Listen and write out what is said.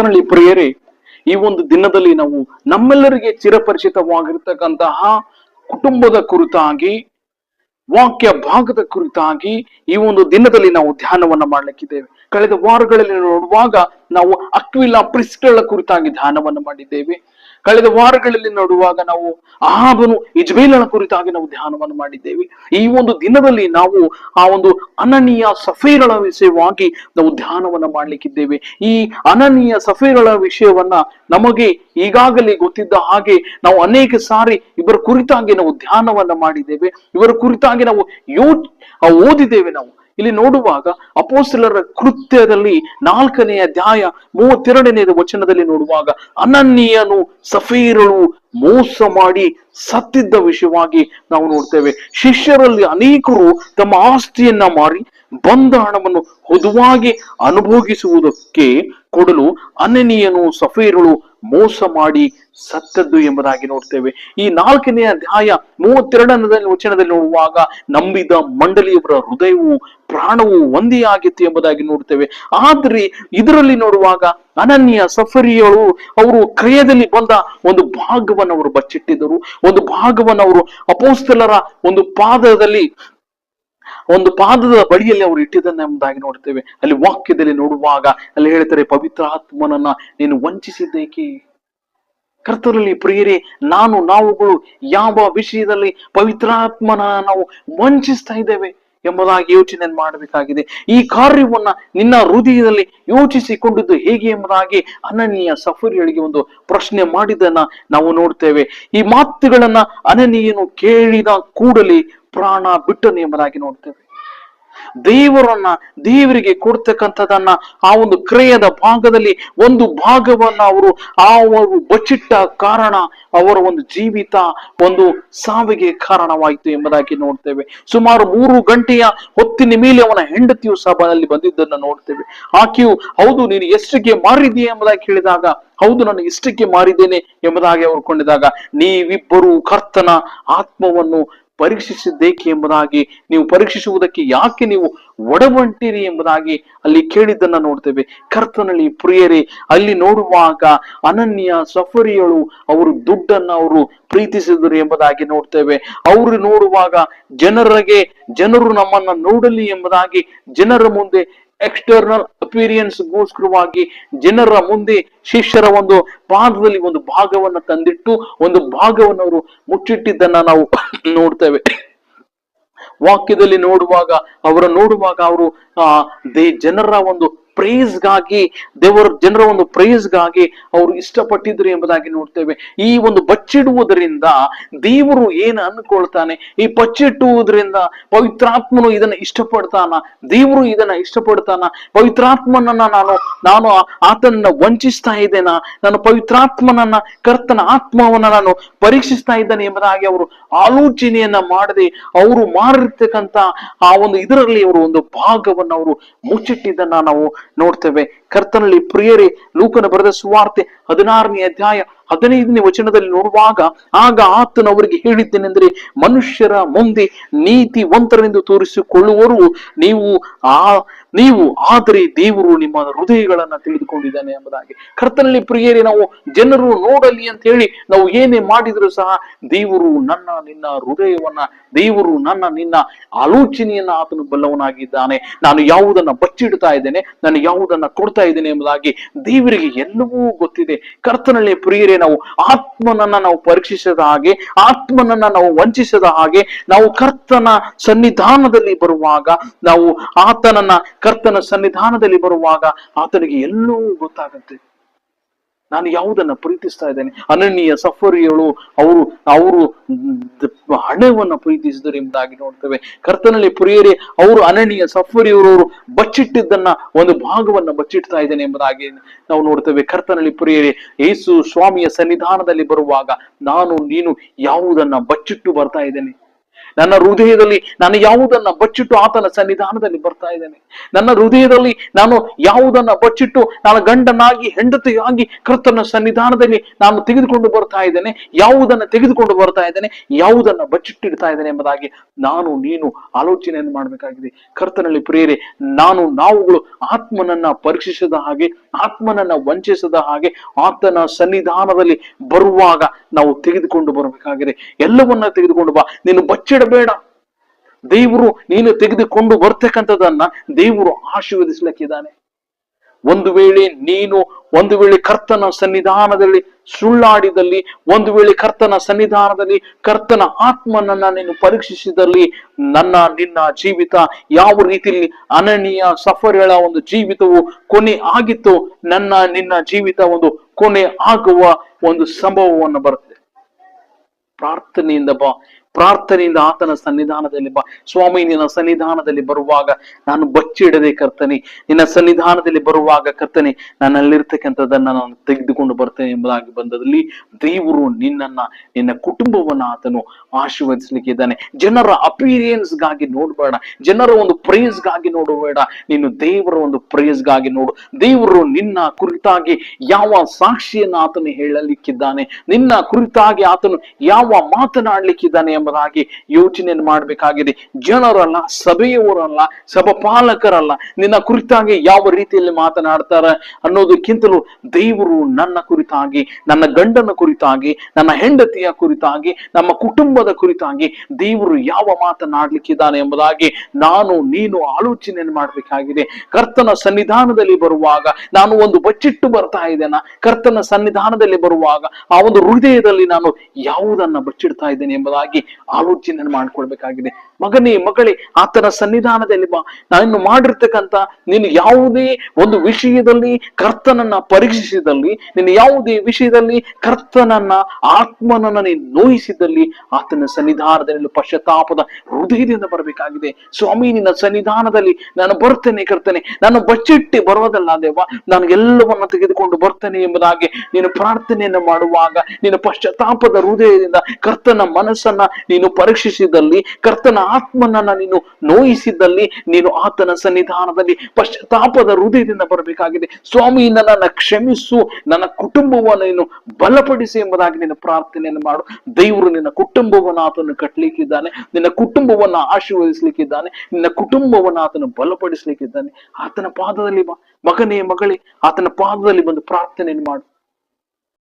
ಕರ್ತನಲ್ಲಿ ಪ್ರಿಯರೇ, ಈ ಒಂದು ದಿನದಲ್ಲಿ ನಾವು ನಮ್ಮೆಲ್ಲರಿಗೆ ಚಿರಪರಿಚಿತವಾಗಿರ್ತಕ್ಕಂತಹ ಕುಟುಂಬದ ಕುರಿತಾಗಿ, ವಾಕ್ಯ ಭಾಗದ ಕುರಿತಾಗಿ ಈ ಒಂದು ದಿನದಲ್ಲಿ ನಾವು ಧ್ಯಾನವನ್ನ ಮಾಡ್ಲಿಕ್ಕಿದ್ದೇವೆ. ಕಳೆದ ವಾರಗಳಲ್ಲಿ ನೋಡುವಾಗ ನಾವು ಅಕ್ವಿಲಾ ಪ್ರಿಸ್ಕಿಲ್ಲಳ ಕುರಿತಾಗಿ ಧ್ಯಾನವನ್ನು ಮಾಡಿದ್ದೇವೆ. ಕಳೆದ ವಾರಗಳಲ್ಲಿ ನೋಡುವಾಗ ನಾವು ಅಹಾಬನು ಇಜ್ಬೇಲನ ಕುರಿತಾಗಿ ನಾವು ಧ್ಯಾನವನ್ನು ಮಾಡಿದ್ದೇವೆ. ಈ ಒಂದು ದಿನದಲ್ಲಿ ನಾವು ಆ ಒಂದು ಅನನೀಯ ಸಫೀರಳ ವಿಷಯವಾಗಿ ನಾವು ಧ್ಯಾನವನ್ನ ಮಾಡ್ಲಿಕ್ಕಿದ್ದೇವೆ. ಈ ಅನನೀಯ ಸಫೀರಳ ವಿಷಯವನ್ನ ನಮಗೆ ಈಗಾಗಲೇ ಗೊತ್ತಿದ್ದ ಹಾಗೆ ನಾವು ಅನೇಕ ಸಾರಿ ಇವರ ಕುರಿತಾಗಿ ನಾವು ಧ್ಯಾನವನ್ನ ಮಾಡಿದ್ದೇವೆ, ಇವರ ಕುರಿತಾಗಿ ನಾವು ಓದಿದ್ದೇವೆ. ನಾವು ಇಲ್ಲಿ ನೋಡುವಾಗ ಅಪೊಸ್ತಲರ ಕೃತ್ಯದಲ್ಲಿ 4ನೇ ಅಧ್ಯಾಯ 32ನೇ ವಚನದಲ್ಲಿ ನೋಡುವಾಗ ಅನನೀಯನು ಸಫೀರಳು ಮೋಸ ಮಾಡಿ ಸತ್ತಿದ್ದ ವಿಷಯವಾಗಿ ನಾವು ನೋಡ್ತೇವೆ. ಶಿಷ್ಯರಲ್ಲಿ ಅನೇಕರು ತಮ್ಮ ಆಸ್ತಿಯನ್ನ ಮಾರಿ ಬಂದ ಹಣವನ್ನು ಹೊದುವಾಗಿ ಅನುಭೋಗಿಸುವುದಕ್ಕೆ ಕೊಡಲು ಅನನೀಯನು ಸಫೀರಳು ಮೋಸ ಮಾಡಿ ಸತ್ತದ್ದು ಎಂಬುದಾಗಿ ನೋಡ್ತೇವೆ. ಈ 4ನೇ ಅಧ್ಯಾಯ 32ನೇ ವಚನದಲ್ಲಿ ನೋಡುವಾಗ ನಂಬಿದ ಮಂಡಳಿಯವರ ಹೃದಯವು ಪ್ರಾಣವು ಒಂದೇ ಆಗಿತ್ತು ಎಂಬುದಾಗಿ ನೋಡ್ತೇವೆ. ಆದ್ರೆ ಇದರಲ್ಲಿ ನೋಡುವಾಗ ಅನನ್ಯ ಸಫರಿಯಳು ಅವರು ಕ್ರಿಯೆಯಲ್ಲಿ ಬಂದ ಒಂದು ಭಾಗವನ್ನು ಅವರು ಬಚ್ಚಿಟ್ಟಿದ್ದರು, ಒಂದು ಭಾಗವನ್ನು ಅವರು ಅಪೊಸ್ತಲರ ಒಂದು ಪಾದದ ಬಳಿಯಲ್ಲಿ ಅವರು ಇಟ್ಟಿದ್ದನ್ನ ಎಂಬುದಾಗಿ ನೋಡ್ತೇವೆ. ಅಲ್ಲಿ ವಾಕ್ಯದಲ್ಲಿ ನೋಡುವಾಗ ಅಲ್ಲಿ ಹೇಳ್ತಾರೆ, ಪವಿತ್ರ ಆತ್ಮನನ್ನ ನೀನು ವಂಚಿಸಿದ್ದೇಕೆ? ಕರ್ತನಲ್ಲಿ ಪ್ರಿಯರೇ, ನಾವುಗಳು ಯಾವ ವಿಷಯದಲ್ಲಿ ಪವಿತ್ರಾತ್ಮನ ನಾವು ವಂಚಿಸ್ತಾ ಇದ್ದೇವೆ ಎಂಬುದಾಗಿ ಯೋಚನೆ ಮಾಡಬೇಕಾಗಿದೆ. ಈ ಕಾರ್ಯವನ್ನ ನಿನ್ನ ಹೃದಯದಲ್ಲಿ ಯೋಚಿಸಿಕೊಂಡಿದ್ದು ಹೇಗೆ ಎಂಬುದಾಗಿ ಅನನೀಯ ಸಫರಿಯಳಿಗೆ ಒಂದು ಪ್ರಶ್ನೆ ಮಾಡಿದ್ದನ್ನ ನಾವು ನೋಡ್ತೇವೆ. ಈ ಮಾತುಗಳನ್ನ ಅನನೀಯನು ಕೇಳಿದ ಕೂಡಲೇ ಪ್ರಾಣ ಬಿಟ್ಟನು ಎಂಬುದಾಗಿ ನೋಡ್ತೇವೆ. ದೇವರಿಗೆ ಕೊಡ್ತಕ್ಕಂಥದನ್ನ ಆ ಒಂದು ಕ್ರಿಯೆದ ಭಾಗದಲ್ಲಿ ಒಂದು ಭಾಗವನ್ನ ಅವರು ಬಚ್ಚಿಟ್ಟ ಕಾರಣ ಅವರ ಒಂದು ಜೀವಿತ ಒಂದು ಸಾವಿಗೆ ಕಾರಣವಾಯಿತು ಎಂಬುದಾಗಿ ನೋಡ್ತೇವೆ. ಸುಮಾರು 3 ಗಂಟೆಯ ಹೊತ್ತಿನ ಮೇಲೆ ಅವನ ಹೆಂಡತಿಯು ಸಭೆಯಲ್ಲಿ ಬಂದಿದ್ದನ್ನ ನೋಡ್ತೇವೆ. ಆಕೆಯು ಹೌದು ನೀನು ಎಷ್ಟಕ್ಕೆ ಮಾರಿದೀಯ ಎಂಬುದಾಗಿ ಕೇಳಿದಾಗ, ಹೌದು ನಾನು ಇಷ್ಟಕ್ಕೆ ಮಾರಿದ್ದೇನೆ ಎಂಬುದಾಗಿ ಅವರು ಕೊಂಡಿದಾಗ, ನೀವಿಬ್ಬರು ಕರ್ತನ ಆತ್ಮವನ್ನು ಪರೀಕ್ಷಿಸಿದ್ದೇಕೆ ಎಂಬುದಾಗಿ, ನೀವು ಪರೀಕ್ಷಿಸುವುದಕ್ಕೆ ಯಾಕೆ ನೀವು ಒಡಬಂಟಿರಿ ಎಂಬುದಾಗಿ ಅಲ್ಲಿ ಕೇಳಿದ್ದನ್ನ ನೋಡ್ತೇವೆ. ಕರ್ತನಲ್ಲಿ ಪ್ರಿಯರೇ, ಅಲ್ಲಿ ನೋಡುವಾಗ ಅನನ್ಯ ಸಫರಿಯಳು ಅವರು ದುಡ್ಡನ್ನ ಅವರು ಪ್ರೀತಿಸಿದರು ಎಂಬುದಾಗಿ ನೋಡ್ತೇವೆ. ಅವರು ನೋಡುವಾಗ ಜನರು ನಮ್ಮನ್ನ ನೋಡಲಿ ಎಂಬುದಾಗಿ ಜನರ ಮುಂದೆ ಎಕ್ಸ್ಟರ್ನಲ್ ಅಪಿಯರೆನ್ಸ್ ಗೋಸ್ಕರವಾಗಿ ಜನರ ಮುಂದೆ ಶಿಷ್ಯರ ಒಂದು ಪಾದದಲ್ಲಿ ಒಂದು ಭಾಗವನ್ನ ತಂದಿಟ್ಟು ಒಂದು ಭಾಗವನ್ನು ಅವರು ಮುಚ್ಚಿಟ್ಟಿದ್ದನ್ನ ನಾವು ನೋಡ್ತೇವೆ. ವಾಕ್ಯದಲ್ಲಿ ನೋಡುವಾಗ ಅವರು ಜನರ ಒಂದು ಪ್ರೈಸ್ಗಾಗಿ ಜನರ ಒಂದು ಪ್ರೈಸ್ಗಾಗಿ ಅವರು ಇಷ್ಟಪಟ್ಟಿದ್ರು ಎಂಬುದಾಗಿ ನೋಡ್ತೇವೆ. ಈ ಒಂದು ಬಚ್ಚಿಡುವುದರಿಂದ ದೇವರು ಏನು ಅನ್ಕೊಳ್ತಾನೆ, ಈ ಬಚ್ಚಿಟ್ಟುವುದರಿಂದ ಪವಿತ್ರಾತ್ಮನು ಇದನ್ನ ಇಷ್ಟಪಡ್ತಾನ, ದೇವರು ಇದನ್ನ ಇಷ್ಟಪಡ್ತಾನ, ಪವಿತ್ರಾತ್ಮನನ್ನ ನಾನು ಆತನನ್ನ ವಂಚಿಸ್ತಾ ಇದ್ದೇನಾ, ನಾನು ಪವಿತ್ರಾತ್ಮನನ್ನ ಕರ್ತನ ಆತ್ಮವನ್ನ ನಾನು ಪರೀಕ್ಷಿಸ್ತಾ ಇದ್ದೇನೆ ಎಂಬುದಾಗಿ ಅವರು ಆಲೋಚನೆಯನ್ನ ಮಾಡದೆ ಅವರು ಮಾರಿರ್ತಕ್ಕಂಥ ಆ ಒಂದು ಇದರಲ್ಲಿ ಅವರು ಒಂದು ಭಾಗವನ್ನು ಅವರು ಮುಚ್ಚಿಟ್ಟಿದ್ದನ್ನ ನಾವು ನೋಡ್ತೇವೆ. ಕರ್ತನಲ್ಲಿ ಪ್ರಿಯರೇ, ಲೂಕನ ಬರೆದ ಸುವಾರ್ತೆ 16ನೇ ಅಧ್ಯಾಯ 15ನೇ ವಚನದಲ್ಲಿ ನೋಡುವಾಗ, ಆಗ ಆತನು ಅವರಿಗೆ ಹೇಳಿದ್ದೇನೆಂದರೆ, ಮನುಷ್ಯರ ಮುಂದೆ ನೀತಿವಂತರೆಂದು ತೋರಿಸಿಕೊಳ್ಳುವರು ನೀವು ಆದರೆ ದೇವರು ನಿಮ್ಮ ಹೃದಯಗಳನ್ನ ತಿಳಿದುಕೊಂಡಿದ್ದಾನೆ ಎಂಬುದಾಗಿ. ಕರ್ತನಲ್ಲಿ ಪ್ರಿಯರೇ, ನಾವು ಜನರು ನೋಡಲಿ ಅಂತ ಹೇಳಿ ನಾವು ಏನೇ ಮಾಡಿದ್ರು ಸಹ ದೇವರು ನಿನ್ನ ಹೃದಯವನ್ನ, ದೇವರು ನಿನ್ನ ಆಲೋಚನೆಯನ್ನ ಆತನು ಬಲ್ಲವನಾಗಿದ್ದಾನೆ. ನಾನು ಯಾವುದನ್ನ ಬಚ್ಚಿಡ್ತಾ ಇದ್ದೇನೆ, ನಾನು ಯಾವುದನ್ನ ಕೊಡ್ತಾ ಇದ್ದೇನೆ ಎಂಬುದಾಗಿ ದೇವರಿಗೆ ಎಲ್ಲವೂ ಗೊತ್ತಿದೆ. ಕರ್ತನಲ್ಲಿ ಪ್ರಿಯರೇ, ನಾವು ಆತ್ಮನನ್ನ ನಾವು ಪರೀಕ್ಷಿಸದ ಹಾಗೆ, ಆತ್ಮನನ್ನ ನಾವು ವಂಚಿಸದ ಹಾಗೆ, ನಾವು ಕರ್ತನ ಸನ್ನಿಧಾನದಲ್ಲಿ ಬರುವಾಗ, ನಾವು ಕರ್ತನ ಸನ್ನಿಧಾನದಲ್ಲಿ ಬರುವಾಗ ಆತನಿಗೆ ಎಲ್ಲವೂ ಗೊತ್ತಾಗುತ್ತೆ. ನಾನು ಯಾವುದನ್ನ ಪ್ರೀತಿಸ್ತಾ ಇದ್ದೇನೆ. ಅನನ್ಯ ಸಫರಿಯಳು ಅವರು ಹಣವನ್ನ ಪ್ರೀತಿಸಿದರು ಎಂಬುದಾಗಿ ನೋಡ್ತೇವೆ. ಕರ್ತನಲ್ಲಿ ಪ್ರಿಯರೇ, ಅವರು ಅನನ್ಯ ಸಫರಿಯವರು ಬಚ್ಚಿಟ್ಟಿದ್ದನ್ನ ಒಂದು ಭಾಗವನ್ನ ಬಚ್ಚಿಡ್ತಾ ಇದ್ದೇನೆ ಎಂಬುದಾಗಿ ನಾವು ನೋಡ್ತೇವೆ. ಕರ್ತನಲ್ಲಿ ಪ್ರಿಯರೇ, ಯೇಸು ಸ್ವಾಮಿಯ ಸನ್ನಿಧಾನದಲ್ಲಿ ಬರುವಾಗ ನೀನು ಯಾವುದನ್ನ ಬಚ್ಚಿಟ್ಟು ಬರ್ತಾ ಇದ್ದೇನೆ? ನನ್ನ ಹೃದಯದಲ್ಲಿ ನಾನು ಯಾವುದನ್ನ ಬಚ್ಚಿಟ್ಟು ಆತನ ಸನ್ನಿಧಾನದಲ್ಲಿ ಬರ್ತಾ ಇದ್ದೇನೆ. ನನ್ನ ಹೃದಯದಲ್ಲಿ ನಾನು ಯಾವುದನ್ನ ಬಚ್ಚಿಟ್ಟು ನಾನು ಗಂಡನಾಗಿ ಹೆಂಡತಿಯಾಗಿ ಕರ್ತನ ಸನ್ನಿಧಾನದಲ್ಲಿ ನಾನು ತೆಗೆದುಕೊಂಡು ಬರ್ತಾ ಇದ್ದೇನೆ, ಯಾವುದನ್ನ ತೆಗೆದುಕೊಂಡು ಬರ್ತಾ ಇದ್ದೇನೆ, ಯಾವುದನ್ನ ಬಚ್ಚಿಟ್ಟಿಡ್ತಾ ಇದ್ದೇನೆ ಎಂಬುದಾಗಿ ನಾನು ನೀನು ಆಲೋಚನೆಯನ್ನು ಮಾಡಬೇಕಾಗಿದೆ. ಕರ್ತನಲ್ಲಿ ಪ್ರಿಯರೇ, ನಾವುಗಳು ಆತ್ಮನನ್ನ ಪರೀಕ್ಷಿಸದ ಹಾಗೆ, ಆತ್ಮನನ್ನ ವಂಚಿಸದ ಹಾಗೆ ಆತನ ಸನ್ನಿಧಾನದಲ್ಲಿ ಬರುವಾಗ ನಾವು ತೆಗೆದುಕೊಂಡು ಬರಬೇಕಾಗಿದೆ. ಎಲ್ಲವನ್ನ ತೆಗೆದುಕೊಂಡು ಬಾ. ನೀನು ಬಚ್ಚಿಡಬೇಡ. ದೇವರು ನೀನು ತೆಗೆದುಕೊಂಡು ಬರ್ತಕ್ಕಂಥದನ್ನ ದೇವರು ಆಶೀರ್ವದಿಸ್ಲಿಕ್ಕಿದ್ದಾನೆ. ಒಂದು ವೇಳೆ ಕರ್ತನ ಸನ್ನಿಧಾನದಲ್ಲಿ ಸುಳ್ಳಾಡಿದಲ್ಲಿ, ಒಂದು ವೇಳೆ ಕರ್ತನ ಸನ್ನಿಧಾನದಲ್ಲಿ ಕರ್ತನ ಆತ್ಮನನ್ನ ನೀನು ಪರೀಕ್ಷಿಸಿದಲ್ಲಿ, ನಿನ್ನ ಜೀವಿತ ಯಾವ ರೀತಿಯಲ್ಲಿ ಅನನೀಯ ಸಫರ್ಗಳ ಒಂದು ಜೀವಿತವು ಕೊನೆ ಆಗಿತ್ತು, ನಿನ್ನ ಜೀವಿತ ಒಂದು ಕೊನೆ ಆಗುವ ಒಂದು ಸಂಭವವನ್ನು ಬರುತ್ತೆ. ಪ್ರಾರ್ಥನೆಯಿಂದ ಬಾ, ಪ್ರಾರ್ಥನೆಯಿಂದ ಆತನ ಸನ್ನಿಧಾನದಲ್ಲಿ ಬಾ. ಸ್ವಾಮಿ, ನಿನ್ನ ಸನ್ನಿಧಾನದಲ್ಲಿ ಬರುವಾಗ ನಾನು ಬಚ್ಚಿಡದೆ ಕರ್ತನೆ, ನಿನ್ನ ಸನ್ನಿಧಾನದಲ್ಲಿ ಬರುವಾಗ ಕರ್ತನೆ ನನ್ನಲ್ಲಿರ್ತಕ್ಕಂಥದ್ದನ್ನ ನಾನು ತೆಗೆದುಕೊಂಡು ಬರ್ತೇನೆ ಎಂಬುದಾಗಿ ಬಂದದಲ್ಲಿ ದೇವರು ನಿನ್ನ ಕುಟುಂಬವನ್ನ ಆತನು ಆಶೀರ್ವದಿಸ್ಲಿಕ್ಕೆ ಇದ್ದಾನೆ. ಜನರ ಅಪಿರಿಯನ್ಸ್ ಗಾಗಿ ನೋಡ್ಬೇಡ, ಜನರ ಒಂದು ಪ್ರೇಸ್ ಗಾಗಿ ನೋಡಬೇಡ, ನೀನು ದೇವರ ಒಂದು ಪ್ರೇಸ್ ಗಾಗಿ ನೋಡು. ದೇವರು ನಿನ್ನ ಕುರಿತಾಗಿ ಯಾವ ಸಾಕ್ಷಿಯನ್ನ ಆತನು ಹೇಳಲಿಕ್ಕಿದ್ದಾನೆ, ನಿನ್ನ ಕುರಿತಾಗಿ ಆತನು ಯಾವ ಮಾತನಾಡ್ಲಿಕ್ಕಿದ್ದಾನೆ ಎಂಬುದಾಗಿ ಯೋಚನೆಯನ್ನು ಮಾಡಬೇಕಾಗಿದೆ. ಜನರಲ್ಲ, ಸಭೆಯವರಲ್ಲ, ಸಭಾಪಾಲಕರಲ್ಲ ನಿನ್ನ ಕುರಿತಾಗಿ ಯಾವ ರೀತಿಯಲ್ಲಿ ಮಾತನಾಡ್ತಾರೆ ಅನ್ನೋದಕ್ಕಿಂತಲೂ ದೇವರು ನನ್ನ ಕುರಿತಾಗಿ, ನನ್ನ ಗಂಡನ ಕುರಿತಾಗಿ, ನನ್ನ ಹೆಂಡತಿಯ ಕುರಿತಾಗಿ, ನಮ್ಮ ಕುಟುಂಬದ ಕುರಿತಾಗಿ ದೇವರು ಯಾವ ಮಾತನಾಡ್ಲಿಕ್ಕಿದ್ದಾನೆ ಎಂಬುದಾಗಿ ನೀನು ಆಲೋಚನೆಯನ್ನು ಮಾಡಬೇಕಾಗಿದೆ. ಕರ್ತನ ಸನ್ನಿಧಾನದಲ್ಲಿ ಬರುವಾಗ ನಾನು ಒಂದು ಬಚ್ಚಿಟ್ಟು ಬರ್ತಾ ಇದ್ದೇನೆ, ಕರ್ತನ ಸನ್ನಿಧಾನದಲ್ಲಿ ಬರುವಾಗ ಆ ಒಂದು ಹೃದಯದಲ್ಲಿ ನಾನು ಯಾವುದನ್ನ ಬಚ್ಚಿಡ್ತಾ ಇದ್ದೇನೆ ಎಂಬುದಾಗಿ ಆಲೋಚನೆಯನ್ನು ಮಾಡ್ಕೊಳ್ಬೇಕಾಗಿದೆ. ಮಗನೇ, ಮಗಳೇ, ಆತನ ಸನ್ನಿಧಾನದಲ್ಲಿ ಬಾ. ನಾನು ಮಾಡಿರ್ತಕ್ಕಂಥ ನೀನು ಯಾವುದೇ ಒಂದು ವಿಷಯದಲ್ಲಿ ಕರ್ತನನ್ನ ಪರೀಕ್ಷಿಸಿದಲ್ಲಿ, ನೀನು ಯಾವುದೇ ವಿಷಯದಲ್ಲಿ ಕರ್ತನನ್ನ ಆತ್ಮನನ್ನ ನೀನು ನೋಯಿಸಿದಲ್ಲಿ ಆತನ ಸನ್ನಿಧಾನದಲ್ಲಿ ಪಶ್ಚಾತ್ತಾಪದ ಹೃದಯದಿಂದ ಬರಬೇಕಾಗಿದೆ. ಸ್ವಾಮಿ, ನಿನ್ನ ಸನ್ನಿಧಾನದಲ್ಲಿ ನಾನು ಬರ್ತೇನೆ ಕರ್ತನೆ, ನಾನು ಬಚ್ಚಿಟ್ಟು ಬರೋದಲ್ಲ ದೇವ, ನಾನು ಎಲ್ಲವನ್ನ ತೆಗೆದುಕೊಂಡು ಬರ್ತೇನೆ ಎಂಬುದಾಗಿ ನೀನು ಪ್ರಾರ್ಥನೆಯನ್ನು ಮಾಡುವಾಗ, ನೀನು ಪಶ್ಚಾತ್ತಾಪದ ಹೃದಯದಿಂದ ಕರ್ತನ ಮನಸ್ಸನ್ನ ನೀನು ಪರೀಕ್ಷಿಸಿದಲ್ಲಿ, ಕರ್ತನ ಆತ್ಮನನ್ನ ನೀನು ನೋಯಿಸಿದ್ದಲ್ಲಿ, ನೀನು ಆತನ ಸನ್ನಿಧಾನದಲ್ಲಿ ಪಶ್ಚಾತ್ತಾಪದ ಹೃದಯದಿಂದ ಬರಬೇಕಾಗಿದೆ. ಸ್ವಾಮಿ, ನನ್ನನ್ನು ಕ್ಷಮಿಸು, ನನ್ನ ಕುಟುಂಬವನ್ನು ನೀನು ಬಲಪಡಿಸಿ ಎಂಬುದಾಗಿ ನೀನು ಪ್ರಾರ್ಥನೆಯನ್ನು ಮಾಡು. ದೇವರು ನಿನ್ನ ಕುಟುಂಬವನ್ನು ಆತನು ಕಟ್ಟಲಿಕ್ಕಿದ್ದಾನೆ, ನಿನ್ನ ಕುಟುಂಬವನ್ನು ಆಶೀರ್ವದಿಸ್ಲಿಕ್ಕಿದ್ದಾನೆ, ನಿನ್ನ ಕುಟುಂಬವನ್ನು ಆತನು ಬಲಪಡಿಸ್ಲಿಕ್ಕಿದ್ದಾನೆ. ಆತನ ಪಾದದಲ್ಲಿ ಬಾ. ಮಗನೇ, ಮಗಳೇ, ಆತನ ಪಾದದಲ್ಲಿ ಬಂದು ಪ್ರಾರ್ಥನೆಯನ್ನು ಮಾಡು.